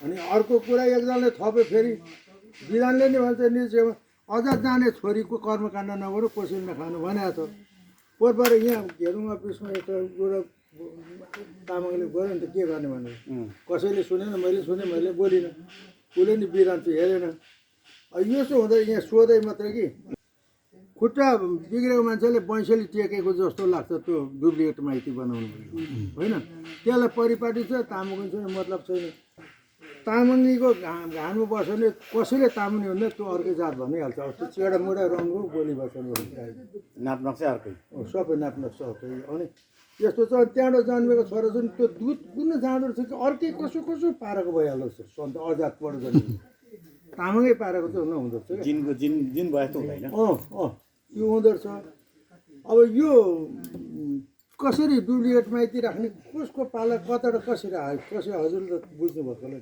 अनि अर्को कुरा एकजनाले थप्यो फेरि विधानले नि भन्छ नि अझ जाने छोरीको कर्मकाण्ड नगरौँ कोसिस नखानु भनेको छ पोहोर यहाँ हेरौँ अफिसमा एउटा कुरा तामाङले गऱ्यो नि त के गर्ने भनेर कसैले सुनेन मैले सुने मैले बोलिनँ उसले नि बिरान चाहिँ हेरेन यसो हुँदा यहाँ सोधै मात्रै कि खुट्टा बिग्रेको मान्छेले बैंसेली टेकेको जस्तो लाग्छ त्यो डुप्लिकेट माइती बनाउनु होइन त्यसलाई परिपाटी छ तामाङसँग मतलब छैन तामाङीको घाममा बस्यो भने कसैले तामाङ हुँदैन त्यो अर्कै जात भनिहाल्छ अस्ति चेडा मुडा रङ्गु बोली बस्छन् नाप्नक चाहिँ अर्कै सबै नाप्न सक्छ अनि यस्तो छ त्यहाँबाट जन्मेको छोरा चाहिँ त्यो दुध कुन जाँदो रहेछ कि अर्कै कसो कसो पारेको भइहाल्दो रहेछ सन्त अजातबाट जन्मेको तामाङै पारेको चाहिँ नहुँदो रहेछ जिनको जिन भयो त हुँदैन त्यो हुँदो रहेछ अब यो कसरी डुप्लिकेट माइती राख्ने कसको पाला कताबाट कसरी आयो कसरी हजुरले बुझ्नु भएको होला